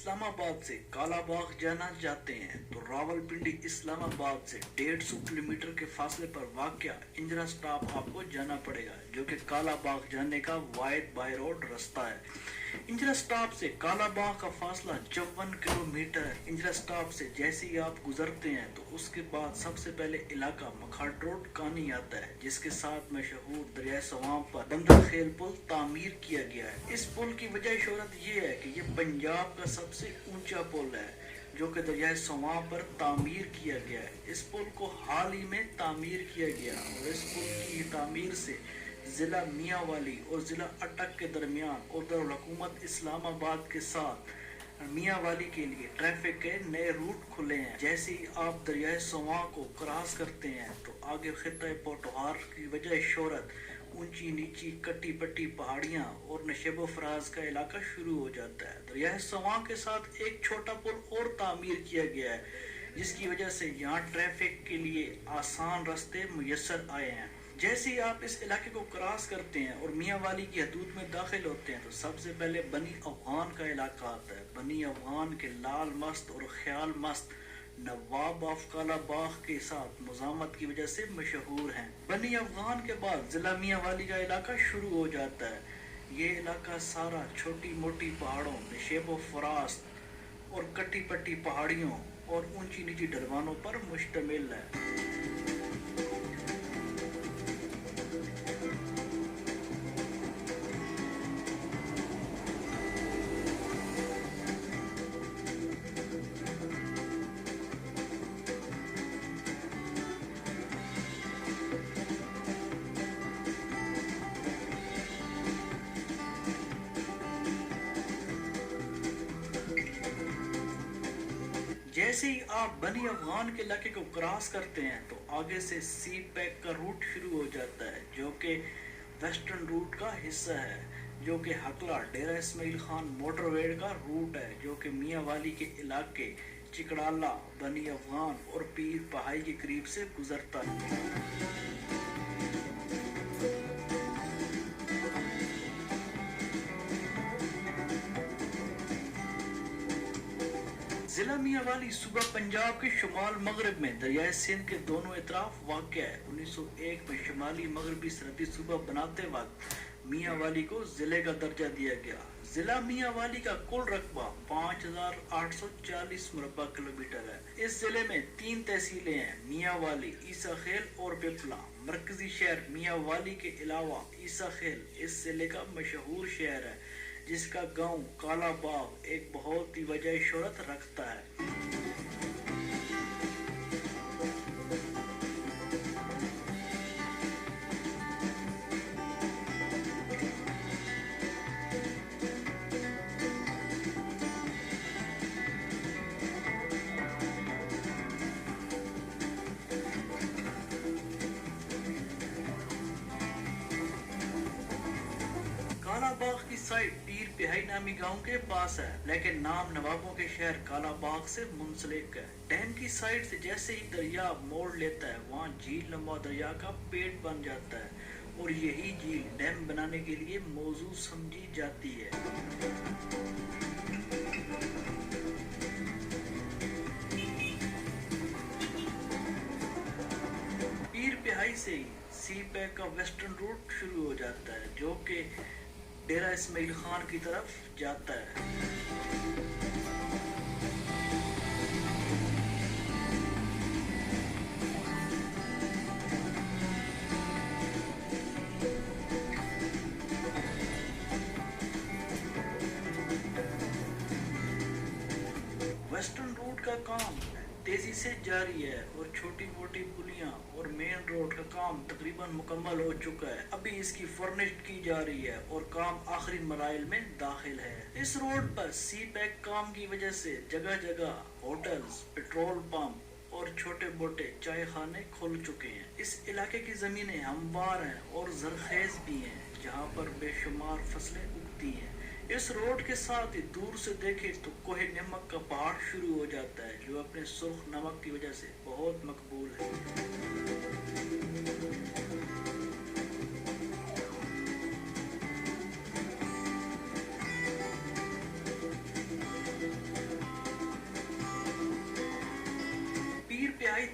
اسلام آباد سے کالا باغ جانا چاہتے ہیں تو راولپنڈی اسلام آباد سے 150 کلومیٹر کے فاصلے پر واقع انجرا سٹاپ آپ کو جانا پڑے گا، جو کہ کالا باغ جانے کا واحد بائی روڈ رستہ ہے۔ انجرا سٹاپ سے کالا باغ کا فاصلہ 54 کلومیٹر ہے۔ انجرا سٹاپ سے جیسے ہی آپ گزرتے ہیں تو اس کے بعد سب سے پہلے علاقہ مکھاٹ روڈ کانی آتا ہے، جس کے ساتھ مشہور دریائے سوام پر بندر خیل پل تعمیر کیا گیا ہے۔ اس پل کی وجہ شہرت یہ ہے کہ یہ پنجاب کا سب سے اونچا پل ہے، جو کہ دریائے سوام پر تعمیر کیا گیا ہے۔ اس پل کو حال ہی میں تعمیر کیا گیا اور اس پل کی تعمیر سے ضلع میاں والی اور ضلع اٹک کے درمیان اور دارالحکومت اسلام آباد کے ساتھ میاں والی کے لیے ٹریفک کے نئے روٹ کھلے ہیں۔ جیسے ہی آپ دریائے سواں کو کراس کرتے ہیں تو آگے خطہ پوٹوہار کی وجہ شہرت اونچی نیچی کٹی پٹی پہاڑیاں اور نشیب و فراز کا علاقہ شروع ہو جاتا ہے۔ دریائے سواں کے ساتھ ایک چھوٹا پل اور تعمیر کیا گیا ہے، جس کی وجہ سے یہاں ٹریفک کے لیے آسان راستے میسر آئے ہیں۔ جیسے ہی آپ اس علاقے کو کراس کرتے ہیں اور میاں والی کی حدود میں داخل ہوتے ہیں تو سب سے پہلے بنی افغان کا علاقہ آتا ہے۔ بنی افغان کے لال مست اور خیال مست نواب آف کالا باغ کے ساتھ مزاحمت کی وجہ سے مشہور ہیں۔ بنی افغان کے بعد ضلع میاں والی کا علاقہ شروع ہو جاتا ہے۔ یہ علاقہ سارا چھوٹی موٹی پہاڑوں، نشیب و فراز اور کٹی پٹی پہاڑیوں اور اونچی نیچی ڈھلوانوں پر مشتمل ہے۔ جیسے ہی آپ بنی افغان کے علاقے کو کراس کرتے ہیں تو آگے سے سی پیک کا روٹ شروع ہو جاتا ہے، جو کہ ویسٹرن روٹ کا حصہ ہے، جو کہ ہکلا ڈیرہ اسماعیل خان موٹر وے کا روٹ ہے، جو کہ میاں والی کے علاقے چکڑالہ، بنی افغان اور پیر پہائی کے قریب سے گزرتا ہے۔ ضلع میاں والی صوبہ پنجاب کے شمال مغرب میں دریائے سندھ کے دونوں اطراف واقع ہے۔ 1901 میں شمالی مغربی سرحدی صوبہ بناتے وقت میاں والی کو ضلع کا درجہ دیا گیا۔ ضلع میاں والی کا کل رقبہ 5840 مربع کلومیٹر ہے۔ اس ضلع میں 3 تحصیلیں ہیں: میاں والی، عیسیٰ خیل اور پیپلا۔ مرکزی شہر میاں والی کے علاوہ عیسیٰ خیل اس ضلع کا مشہور شہر ہے، جس کا گاؤں کالا باغ ایک بہت ہی وجہ شہرت رکھتا ہے۔ کالا باغ کی سائٹ پیر پہائی نامی گاؤں کے پاس ہے، لیکن نام نوابوں کے شہر کالا باغ سے منسلک ہے۔ ڈیم کی سائٹ سے جیسے ہی دریا موڑ لیتا ہے، وہاں جھیل نما دریا کا پیٹ بن جاتا ہے اور یہی جھیل ڈیم بنانے کے لیے موزوں سمجھی جاتی ہے۔ پیر پہائی سے ہی سی پیک کا ویسٹرن روٹ شروع ہو جاتا ہے، جو کہ ڈیرہ اسماعیل خان کی طرف جاتا ہے۔ ویسٹرن روٹ کا کام تیزی سے جاری ہے اور چھوٹی موٹی پلیاں اور مین روڈ کا کام تقریباً مکمل ہو چکا ہے۔ ابھی اس کی فرنشڈ کی جا رہی ہے اور کام آخری مراحل میں داخل ہے۔ اس روڈ پر سی پیک کام کی وجہ سے جگہ جگہ ہوٹلز، پیٹرول پمپ اور چھوٹے موٹے چائے خانے کھل چکے ہیں۔ اس علاقے کی زمینیں ہموار ہیں اور زرخیز بھی ہیں، جہاں پر بے شمار فصلیں اگتی ہیں۔ اس روڈ کے ساتھ ہی دور سے دیکھیں تو کوہ نمک کا پہاڑ شروع ہو جاتا ہے، جو اپنے سرخ نمک کی وجہ سے بہت مقبول ہے۔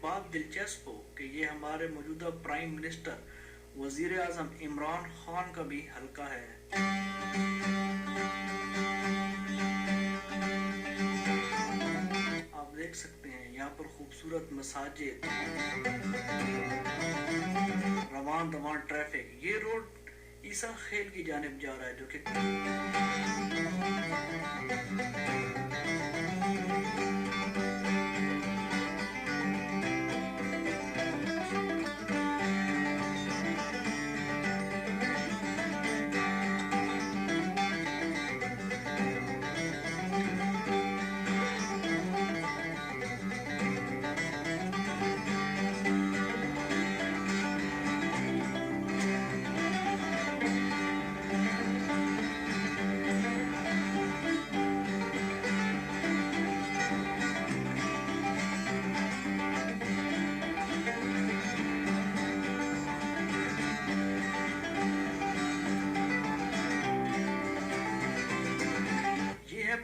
بات دلچسپ ہو کہ یہ ہمارے موجودہ پرائم منسٹر وزیر اعظم عمران خان کا بھی حلقہ ہے۔ آپ دیکھ سکتے ہیں یہاں پر خوبصورت مساجد، روان دوان ٹریفک۔ یہ روڈ عیسیٰ خیل کی جانب جا رہا ہے جو کہ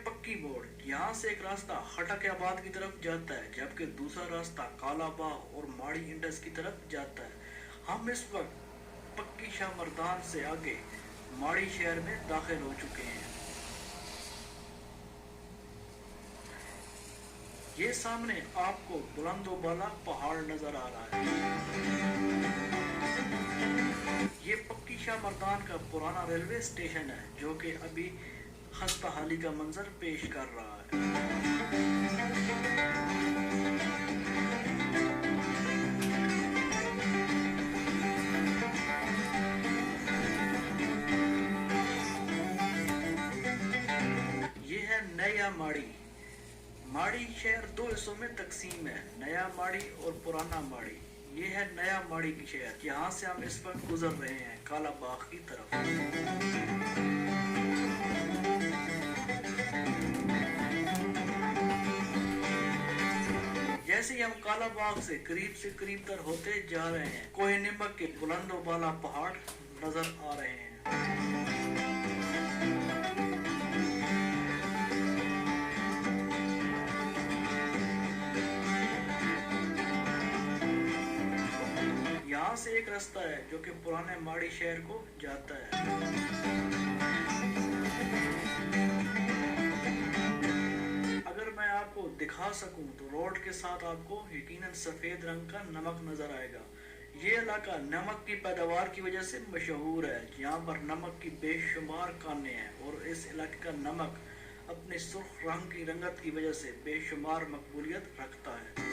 پکی بورڈ۔ یہاں سے ایک راستہ خٹک آباد کی طرف جاتا ہے جبکہ دوسرا راستہ کالا باغ اور ماڑی انڈس کی طرف جاتا ہے۔ ہم اس وقت پکی شاہ مردان سے آگے ماڑی شہر میں داخل ہو چکے ہیں۔ یہ سامنے آپ کو بلند و بالا پہاڑ نظر آ رہا ہے۔ یہ پکی شاہ مردان کا پرانا ریلوے اسٹیشن ہے جو کہ ابھی خستہ حالی کا منظر پیش کر رہا ہے۔ یہ ہے نیا ماڑی۔ ماڑی شہر دو حصوں میں تقسیم ہے، نیا ماڑی اور پرانا ماڑی۔ یہ ہے نیا ماڑی کی شہر جہاں سے ہم اس وقت گزر رہے ہیں کالا باغ کی طرف۔ جیسے ہی ہم کالا باغ سے قریب تر ہوتے جا رہے ہیں کوہ نمک کے بلند و بالا پہاڑ نظر آ رہے ہیں۔ یہاں سے ایک راستہ ہے جو کہ پرانے ماڑی شہر کو جاتا ہے۔ اگر میں آپ کو دکھا سکوں تو روڈ کے ساتھ آپ کو یقیناً سفید رنگ کا نمک نظر آئے گا۔ یہ علاقہ نمک کی پیداوار کی وجہ سے مشہور ہے۔ یہاں پر نمک کی بے شمار کانیں ہیں اور اس علاقے کا نمک اپنے سرخ رنگ کی رنگت کی وجہ سے بے شمار مقبولیت رکھتا ہے۔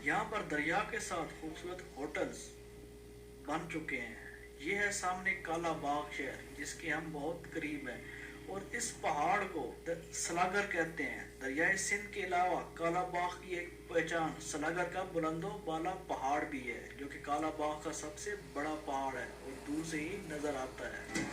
یہاں پر دریا کے ساتھ خوبصورت ہوٹلز بن چکے ہیں۔ یہ ہے سامنے کالا باغ شہر جس کے ہم بہت قریب ہیں اور اس پہاڑ کو سلاگر کہتے ہیں۔ دریائے سندھ کے علاوہ کالا باغ کی ایک پہچان سلاگر کا بلند و بالا پہاڑ بھی ہے جو کہ کالا باغ کا سب سے بڑا پہاڑ ہے اور دور سے ہی نظر آتا ہے۔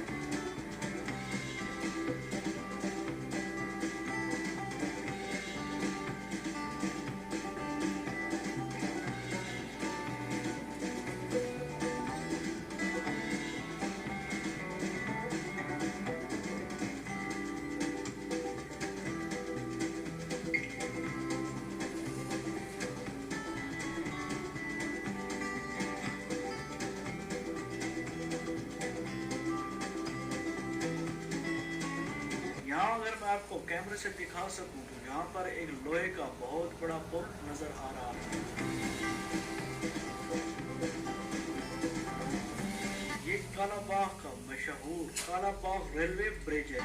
یہاں اگر میں آپ کو کیمرے سے دکھا سکوں تو یہاں پر ایک لوہے کا بہت بڑا پل نظر آ رہا ہے۔ یہ کالا باغ کا مشہور کالا باغ ریلوے برج ہے۔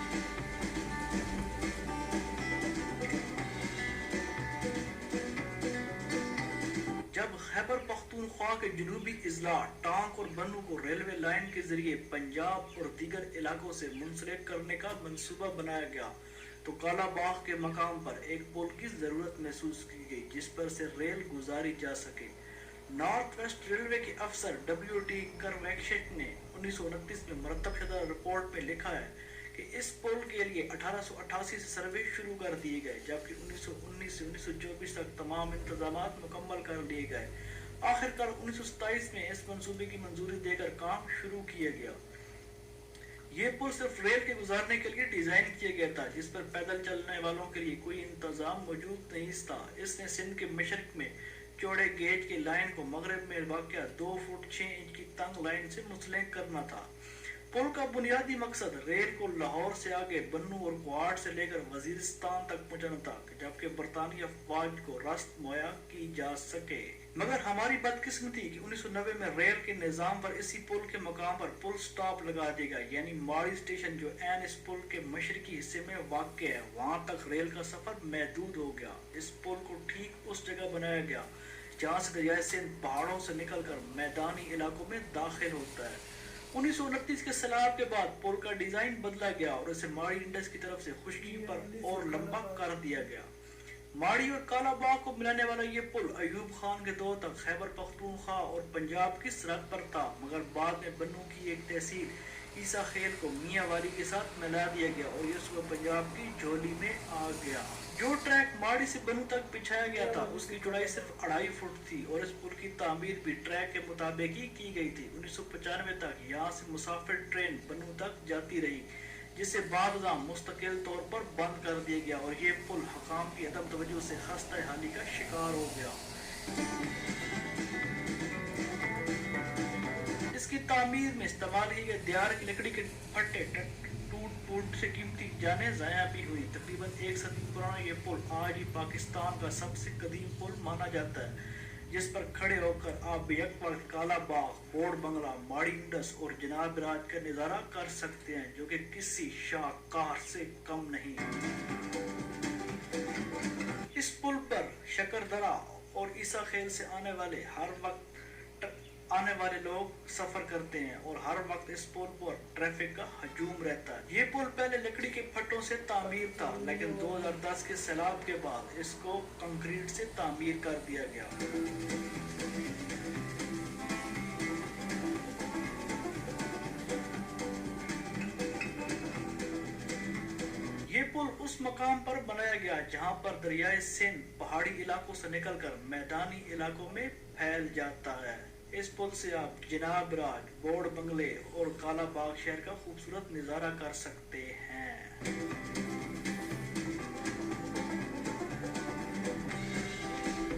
جب خیبر پختونخوا کے جنوبی اضلاع ٹانک اور بنو کو ریلوے لائن کے ذریعے پنجاب اور دیگر علاقوں سے منسلک کرنے کا منصوبہ بنایا گیا تو کالا باغ کے مقام پر ایک پل کی ضرورت محسوس کی گئی جس پر سے ریل گزاری جا سکے۔ نارتھ ویسٹ ریلوے کے افسر ڈبلیو ٹی کرویکشٹ نے 1929 میں مرتب شدہ رپورٹ میں لکھا ہے کہ کہ اس پل کے لیے 1888 سے سروے شروع کر دیے گئے، جبکہ 1919 سے 1924 تک تمام انتظامات مکمل کر لیے گئے۔ آخر کار 1927 میں اس منصوبے کی منظوری دے کر کام شروع کیا گیا۔ یہ پل صرف ریل کے گزارنے کے لیے ڈیزائن کیا گیا تھا، جس پر پیدل چلنے والوں کے لیے کوئی انتظام موجود نہیں تھا۔ اس نے سندھ کے مشرق میں چوڑے گیج کی لائن کو مغرب میں واقع 2 فٹ 6 انچ کی تنگ لائن سے منسلک کرنا تھا۔ پل کا بنیادی مقصد ریل کو لاہور سے آگے بنو اور کوہاٹ سے لے کر وزیرستان تک پہنچانا تھا، جبکہ برطانوی افواج کو راست مہیا کی جا سکے۔ مگر ہماری بدقسمتی کہ 1990 میں ریل کے نظام پر اسی پل کے مقام پر پل سٹاپ لگا دیا گیا، یعنی ماڑی اسٹیشن جو عین اس پل کے مشرقی حصے میں واقع ہے، وہاں تک ریل کا سفر محدود ہو گیا۔ اس پل کو ٹھیک اس جگہ بنایا گیا جہاں سے دریائے سندھ پہاڑوں سے نکل کر میدانی علاقوں میں داخل ہوتا ہے۔ 1929 کے سیلاب کے بعد پل کا ڈیزائن بدلا گیا اور اسے ماڑی انڈس کی طرف سے خشکی پر اور لمبا کر دیا گیا۔ ماڑی اور کالا باغ کو ملانے والا یہ پل ایوب خان کے دور تک خیبر پختونخوا اور پنجاب کی سرحد پر تھا، مگر بعد میں بنو کی ایک تحصیل عیسیٰ خیل کو میاں والی کے ساتھ ملا دیا گیا اور یہ صوبہ پنجاب کی جھولی میں آ گیا۔ جو ٹریک ماڑی سے بنو تک بچھایا گیا تھا اس کی چوڑائی صرف 2.5 فٹ تھی اور اس پل کی تعمیر بھی ٹریک کے مطابق ہی کی گئی تھی۔ 1995 تک یہاں سے مسافر ٹرین بنو تک جاتی رہی، جسے بعد ازاں مستقل طور پر بند کر دیا گیا اور یہ پل حکام کی عدم توجہ سے خستہ حالی کا شکار ہو گیا۔ اس کی تعمیر میں استعمال کی گئی دیار کی لکڑی کے پھٹے ٹوٹ پھوٹ سے قیمتی جانیں ضائع بھی ہوئی۔ تقریباً 1 صدی پرانا یہ پل آج بھی پاکستان کا سب سے قدیم پل مانا جاتا ہے، جس پر کھڑے ہو کر آپ یک وقت کالا باغ، بورڈ بنگلہ، ماڑی انڈس اور جناب راج کا نظارہ کر سکتے ہیں، جو کہ کسی شاہکار سے کم نہیں۔ اس پل پر شکردرہ اور عیسیٰ خیل سے آنے والے لوگ سفر کرتے ہیں اور ہر وقت اس پل پر ٹریفک کا ہجوم رہتا ہے۔ یہ پل پہلے لکڑی کے پھٹوں سے تعمیر تھا، لیکن 2010 کے سیلاب کے بعد اس کو کنکریٹ سے تعمیر کر دیا گیا۔ یہ پل اس مقام پر بنایا گیا جہاں پر دریائے سندھ پہاڑی علاقوں سے نکل کر میدانی علاقوں میں پھیل جاتا ہے۔ اس پل سے آپ جناب راج، بورڈ بنگلے اور کالا باغ شہر کا خوبصورت نظارہ کر سکتے ہیں۔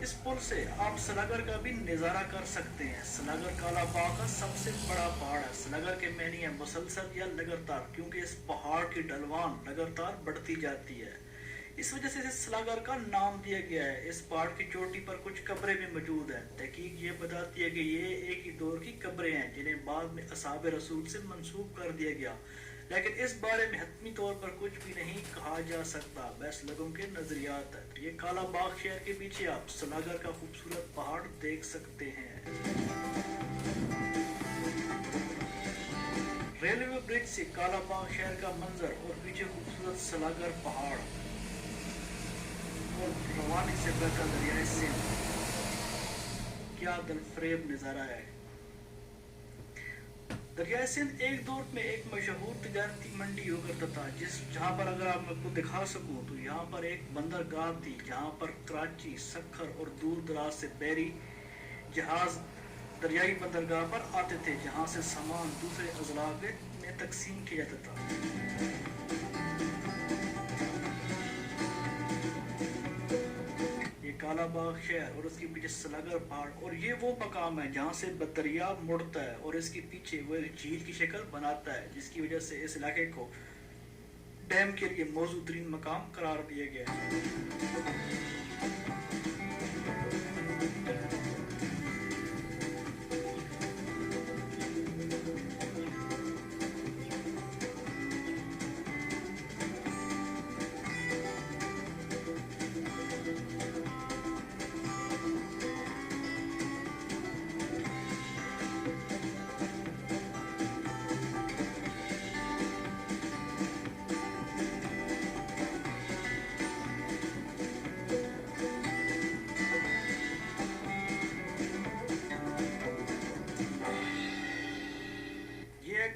اس پل سے آپ سلاگر کا بھی نظارہ کر سکتے ہیں۔ سلاگر کالا باغ کا سب سے بڑا پہاڑ ہے۔ سلاگر کے معنی ہے مسلسل یا لگاتار، کیونکہ اس پہاڑ کی ڈھلوان لگاتار بڑھتی جاتی ہے، اس وجہ سے اسے سلاگر کا نام دیا گیا ہے۔ اس پہاڑ کی چوٹی پر کچھ قبریں بھی موجود ہیں۔ تحقیق یہ بتاتی ہے کہ یہ ایک ہی دور کی قبریں ہیں جنہیں بعد میں اصحاب رسول سے منسوب کر دیا گیا، لیکن اس بارے میں حتمی طور پر کچھ بھی نہیں کہا جا سکتا، بس لوگوں کے نظریات ہیں۔ یہ کالا باغ شہر کے پیچھے آپ سلاگر کا خوبصورت پہاڑ دیکھ سکتے ہیں۔ ریلوے برج سے کالا باغ شہر کا منظر اور پیچھے خوبصورت سلاگر پہاڑ اور روانی سے بہتا دریائے سندھ، کیا دلفریب نظارہ ہے۔ دریائے سندھ ایک دور میں ایک مشہور تجارتی منڈی ہو کرتا تھا، جہاں پر اگر آپ کو دکھا سکوں تو یہاں پر ایک بندرگاہ تھی جہاں پر کراچی، سکھر اور دور دراز سے بحری جہاز دریائی بندرگاہ پر آتے تھے، جہاں سے سامان دوسرے اضلاع میں تقسیم کیا جاتا تھا۔ کالا باغ شہر اور اس کے پیچھے سلاگر پہاڑ، اور یہ وہ مقام ہے جہاں سے دریا مڑتا ہے اور اس کے پیچھے وہ ایک جھیل کی شکل بناتا ہے، جس کی وجہ سے اس علاقے کو ڈیم کے لیے موزوں ترین مقام قرار دیا گیا ہے۔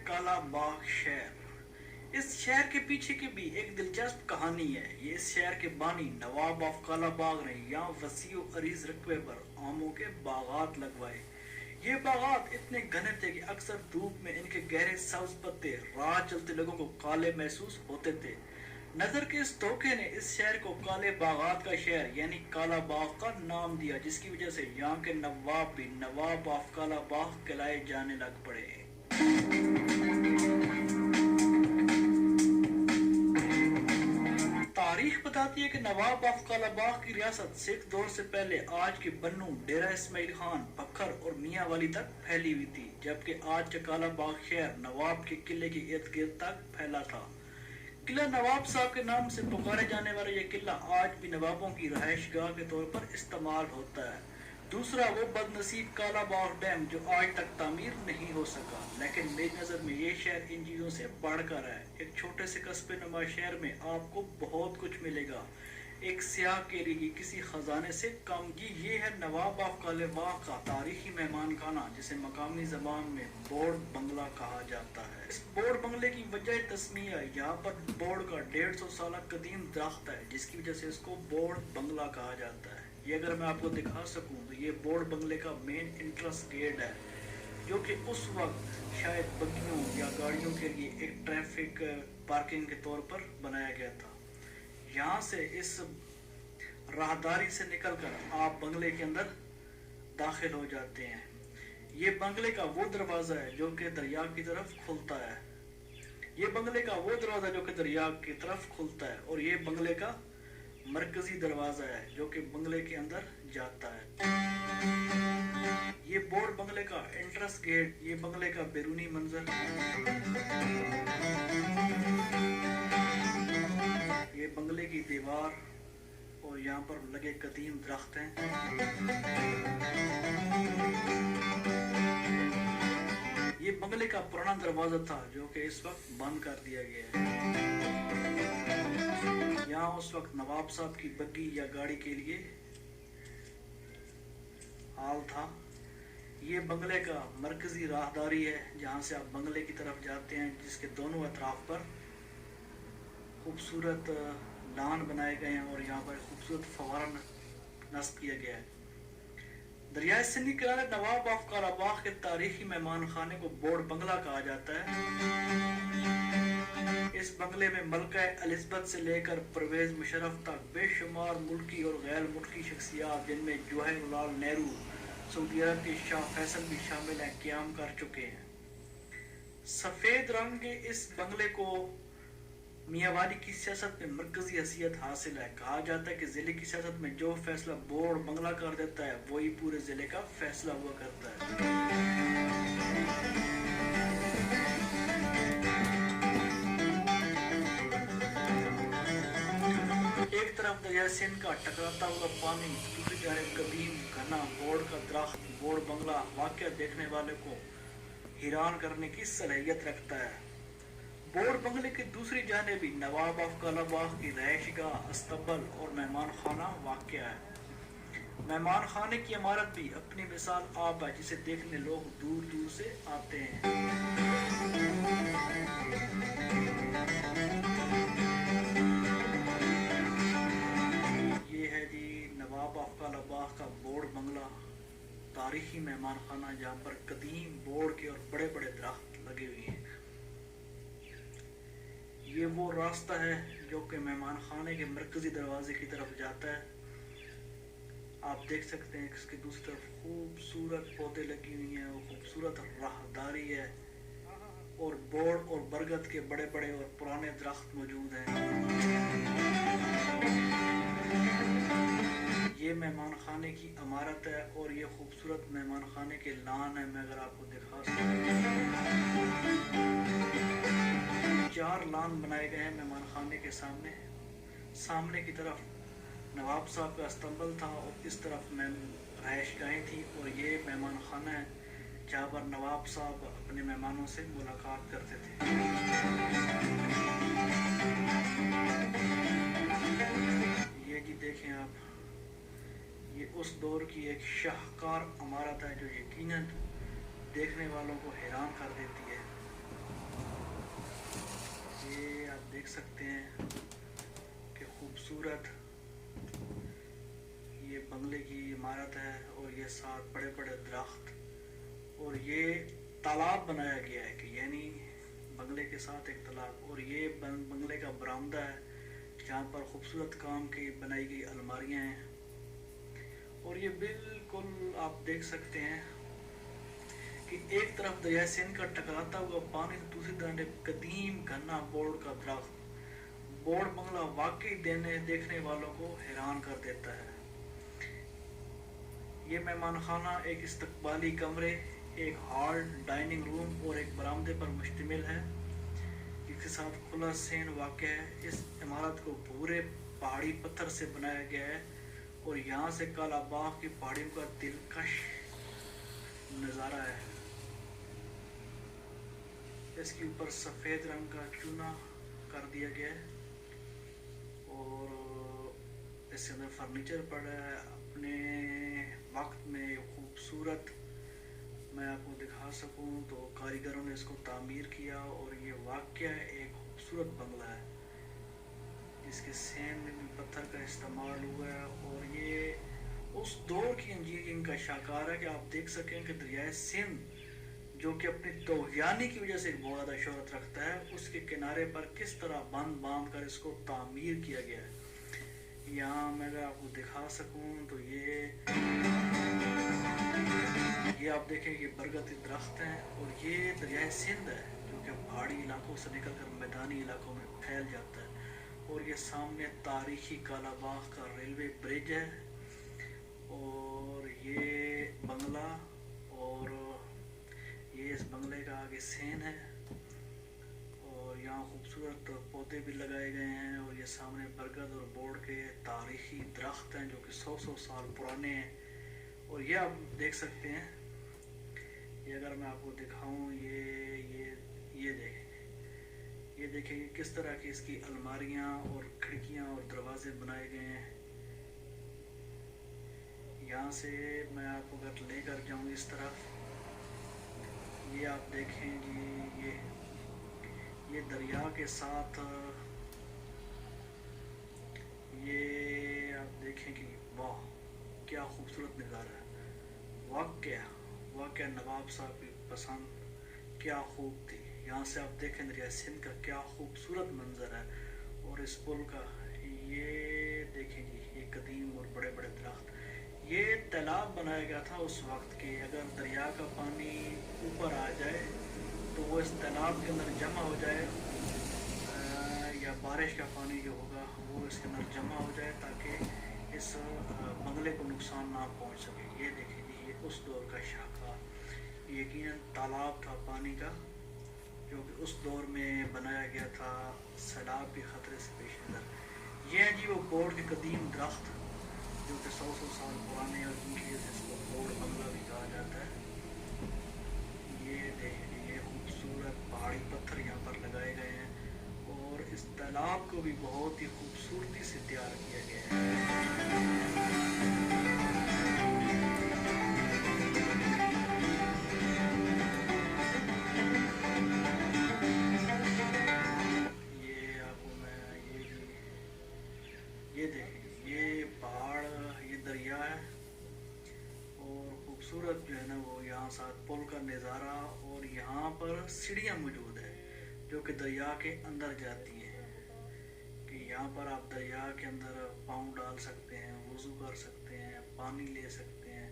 کالا باغ شہر، اس شہر کے پیچھے کی بھی ایک دلچسپ کہانی ہے. یہ اس شہر کے بانی نواب آف کالا باغ نے یہاں وسیع و عریض رقبے پر آموں کے باغات لگوائے. یہ باغات اتنے گھنے تھے کہ اکثر دھوپ میں ان کے گہرے سبز پتے راہ چلتے لوگوں کو کالے محسوس ہوتے تھے. نظر کے اس دھوکے نے اس شہر کو کالے باغات کا شہر یعنی کالا باغ کا نام دیا، جس کی وجہ سے یہاں کے نواب بھی نواب آف کالا باغ کہلائے جانے لگ پڑے. تاریخ بتاتی ہے کہ نواب آف کالا باغ کی ریاست سکھ دور سے پہلے آج کے بنو، ڈیرہ اسماعیل خان، بکھر اور میاں والی تک پھیلی ہوئی تھی، جبکہ آج کا کالا باغ شہر نواب کے قلعے کے ارد گرد تک پھیلا تھا. قلعہ نواب صاحب کے نام سے پکارے جانے والا یہ قلعہ آج بھی نوابوں کی رہائش گاہ کے طور پر استعمال ہوتا ہے. دوسرا وہ بد نصیب کالا باغ ڈیم جو آج تک تعمیر نہیں ہو سکا، لیکن میری نظر میں یہ شہر ان چیزوں سے بڑھ کر ہے. ایک چھوٹے سے قصبے نما شہر میں آپ کو بہت کچھ ملے گا، ایک سیاح کے لیے کسی خزانے سے کم. یہ ہے نواب آف کالا باغ کا تاریخی مہمان خانہ، جسے مقامی زبان میں بوڑ بنگلہ کہا جاتا ہے. اس بوڑ بنگلے کی وجہ تسمیہ یہاں پر بوڑ کا 150 سالہ قدیم درخت ہے، جس کی وجہ سے اس کو بوڑ بنگلہ کہا جاتا ہے. یہ اگر میں آپ کو دکھا سکوں تو یہ بوڑ بنگلے کا مین انٹرنس گیٹ ہے، جو کہ اس وقت شاید بگیوں یا گاڑیوں کے لیے ایک ٹریفک پارکنگ کے طور پر بنایا گیا تھا. یہاں سے اس راہداری سے نکل کر آپ بنگلے کے اندر داخل ہو جاتے ہیں. یہ بنگلے کا وہ دروازہ ہے جو کہ دریا کی طرف کھلتا ہے. یہ بنگلے کا وہ دروازہ جو کہ دریا کی طرف کھلتا ہے، اور یہ بنگلے کا مرکزی دروازہ ہے جو کہ بنگلے کے اندر جاتا ہے. یہ بوڑ بنگلے کا انٹرنس گیٹ، یہ بنگلے کا بیرونی منظر، یہ بنگلے کی دیوار اور یہاں پر لگے قدیم درخت ہیں. یہ بنگلے کا پرانا دروازہ تھا جو کہ اس وقت بند کر دیا گیا ہے. یہاں اس وقت نواب صاحب کی بگی یا گاڑی کے لیے حال تھا. یہ بنگلے کا مرکزی راہداری ہے جہاں سے آپ بنگلے کی طرف جاتے ہیں، جس کے دونوں اطراف پر خوبصورت لان بنائے گئے ہیں اور یہاں پر خوبصورت فوارہ نصب کیا گیا ہے. دریائے سندھ کے کنارے نواب آف کالا باغ کے تاریخی مہمان خانے کو بوڑ بنگلہ کہا جاتا ہے. اس بنگلے میں ملکہ الزبتھ سے لے کر پرویز مشرف تک بے شمار ملکی اور غیر ملکی شخصیات، جن میں جواہر لال نہرو، سعودی عرب کے شاہ فیصل بھی شامل ہیں، قیام کر چکے ہیں. سفید رنگ کے اس بنگلے کو میاں والی کی سیاست میں مرکزی حیثیت حاصل ہے. کہا جاتا ہے کہ ضلع کی سیاست میں جو فیصلہ بوڑ بنگلہ کر دیتا ہے وہی پورے ضلع کا فیصلہ ہوا کرتا ہے. ایک طرف دریا سندھ کا ٹکراتا ہوا پانی، دوسری جانب قدیم گھنا بوڑ کا درخت. بوڑ بنگلہ واقعہ دیکھنے والے کو حیران کرنے کی صلاحیت رکھتا ہے. بوڑ بنگلے کی دوسری جانب بھی نواب آف کالا باغ کی رہائش گاہ، استبل اور مہمان خانہ واقع ہے. مہمان خانے کی عمارت بھی اپنی مثال آپ ہے، جسے دیکھنے لوگ دور دور سے آتے ہیں. یہ ہے جی نواب آف کالا باغ کا بوڑ بنگلہ، تاریخی مہمان خانہ جہاں پر قدیم بوڑ کے اور بڑے بڑے درخت لگے ہوئے ہیں. یہ وہ راستہ ہے جو کہ مہمان خانے کے مرکزی دروازے کی طرف جاتا ہے. آپ دیکھ سکتے ہیں کہ اس کی دوسری طرف خوبصورت پودے لگی ہوئی ہیں اور خوبصورت راہداری ہے، اور بوڑ اور برگد کے بڑے بڑے اور پرانے درخت موجود ہیں. یہ مہمان خانے کی عمارت ہے اور یہ خوبصورت مہمان خانے کے لان ہے. میں اگر آپ کو دکھا سکوں، 4 لان بنائے گئے ہیں مہمان خانے کے سامنے. سامنے کی طرف نواب صاحب کا استنبل تھا اور اس طرف رہائش گاہیں تھی، اور یہ مہمان خانہ ہے جہاں پر نواب صاحب اپنے مہمانوں سے ملاقات کرتے تھے. یہ جی دیکھیں آپ، یہ اس دور کی ایک شاہکار عمارت ہے جو یقیناً دیکھنے والوں کو حیران کر دیتی ہے. یہ آپ دیکھ سکتے ہیں کہ خوبصورت یہ بنگلے کی عمارت ہے، اور یہ ساتھ بڑے بڑے درخت، اور یہ تالاب بنایا گیا ہے کہ یعنی بنگلے کے ساتھ ایک تالاب، اور یہ بنگلے کا برآمدہ ہے جہاں پر خوبصورت کام کی بنائی گئی الماریاں ہیں، اور یہ بالکل آپ دیکھ سکتے ہیں کہ ایک طرف دریائے سندھ کا ٹکراتا ہوا پانی، تو دوسری طرف ایک قدیم گھنا بورڈ کا درخت۔ بورڈ بنگلہ واقعی دیکھنے والوں کو حیران کر دیتا ہے۔ یہ مہمان خانہ ایک استقبالی کمرے، ایک ہال، ڈائننگ روم اور ایک برآمدے پر مشتمل ہے، جس کے ساتھ کھلا سین واقع ہے۔ اس عمارت کو بھورے پہاڑی پتھر سے بنایا گیا ہے، اور یہاں سے کالا باغ کی پہاڑیوں کا دلکش نظارہ ہے۔ اس کے اوپر سفید رنگ کا چونا کر دیا گیا ہے، اور اس کے اندر فرنیچر پڑا ہے۔ اپنے وقت میں خوبصورت میں آپ کو دکھا سکوں تو کاریگروں نے اس کو تعمیر کیا، اور یہ واقعہ ایک خوبصورت بنگلہ ہے جس کے سین میں بھی پتھر کا استعمال ہوا ہے، اور یہ اس دور کی انجینئرنگ کا شاہکار ہے کہ آپ دیکھ سکیں کہ دریائے سندھ جو کہ اپنی طغیانی کی وجہ سے بہت زیادہ شہرت رکھتا ہے، اس کے کنارے پر کس طرح باندھ کر اس کو تعمیر کیا گیا ہے۔ یہاں میں اگر آپ کو دکھا سکوں تو یہ آپ دیکھیں یہ برگد کے درخت ہیں، اور یہ دریائے سندھ ہے جو کہ پہاڑی علاقوں سے نکل کر میدانی علاقوں میں پھیل جاتا ہے، اور یہ سامنے تاریخی کالا باغ کا ریلوے برج ہے، اور یہ بنگلہ، اور یہ اس بنگلے کا آگے سین ہے، اور یہاں خوبصورت پودے بھی لگائے گئے ہیں، اور یہ سامنے برگد اور بورڈ کے تاریخی درخت ہیں جو کہ 100 سال پرانے ہیں، اور یہ آپ دیکھ سکتے ہیں۔ یہ اگر میں آپ کو دکھاؤں، یہ دیکھیں کہ کس طرح کی اس کی الماریاں اور کھڑکیاں اور دروازے بنائے گئے ہیں۔ یہاں سے میں آپ کو اگر لے کر جاؤں اس طرف، یہ آپ دیکھیں جی، یہ دریا کے ساتھ یہ آپ دیکھیں کہ واہ کیا خوبصورت نظارہ ہے۔ واقعہ نواب صاحب کی پسند کیا خوب تھی۔ یہاں سے آپ دیکھیں دریائے سندھ کا کیا خوبصورت منظر ہے، اور اس پل کا یہ دیکھیں جی، یہ قدیم اور بڑے بڑے درخت۔ یہ تالاب بنایا گیا تھا اس وقت کہ اگر دریا کا پانی اوپر آ جائے تو وہ اس تالاب کے اندر جمع ہو جائے، یا بارش کا پانی جو ہوگا وہ اس کے اندر جمع ہو جائے تاکہ اس بنگلے کو نقصان نہ پہنچ سکے۔ یہ دیکھیں جی، یہ اس دور کا شاہکار یقیناً تالاب تھا پانی کا، جو کہ اس دور میں بنایا گیا تھا سیلاب کے خطرے سے پیش نظر۔ یہ ہے جی وہ بورڈ کے قدیم درخت جو کہ 100 سال پرانے، اور جن کی وجہ سے اس کو بورڈ بنگلہ بھی کہا جاتا ہے۔ یہ دیکھیں یہ خوبصورت پہاڑی پتھر یہاں پر لگائے گئے ہیں، اور اس تالاب کو بھی بہت ہی خوبصورتی سے تیار کیا گیا ہے۔ یہ آپ کو میں یہ دیکھیں یہ پہاڑ، یہ دریا ہے، اور خوبصورت جو ہے نا وہ یہاں ساتھ پل کا نظارہ، اور یہاں پر سیڑھیاں موجود ہیں جو کہ دریا کے اندر جاتی ہیں، کہ یہاں پر آپ دریا کے اندر پاؤں ڈال سکتے ہیں، وضو کر سکتے ہیں، پانی لے سکتے ہیں،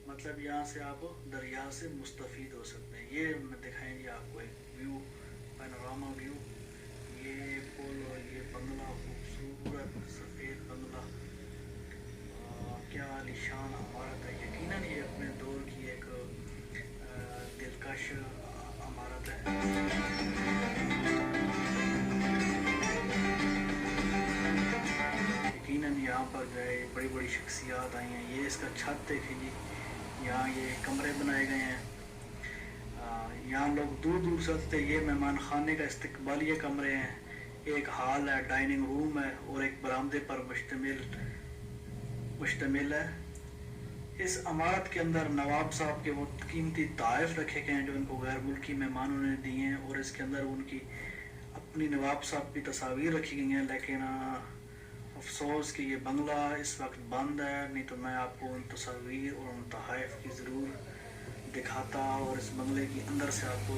مطلب یہاں سے آپ دریا سے مستفید ہو سکتے ہیں۔ یہ دکھائیں گے آپ کو ایک ویو، پینوراما ویو، یہ پل اور یہ بنگلہ، خوبصورت سفید بنگلہ، کیا عالیشان عمارت ہے۔ یقیناً یہ اپنے دور کی ایک دلکش عمارت ہے۔ یقیناً یہاں پر جو ہے بڑی بڑی شخصیات آئی ہیں۔ یہ اس کا چھت دیکھیں جی، یہاں یہ کمرے بنائے گئے ہیں، یہاں لوگ دور دور سے آتے۔ یہ مہمان خانے کا استقبالیہ کمرے ہیں، ایک ہال ہے، ڈائننگ روم ہے، اور ایک برآمدے پر مشتمل ہے۔ اس عمارت کے اندر نواب صاحب کے وہ قیمتی تحائف رکھے گئے ہیں جو ان کو غیر ملکی مہمانوں نے دیے ہیں، اور اس کے اندر ان کی انہیں نواب صاحب کی تصاویر رکھی گئی ہیں، لیکن افسوس کہ یہ بنگلہ اس وقت بند ہے، نہیں تو میں آپ کو ان تصاویر اور ان تحائف کی ضرور دکھاتا اور اس بنگلے کی اندر سے آپ کو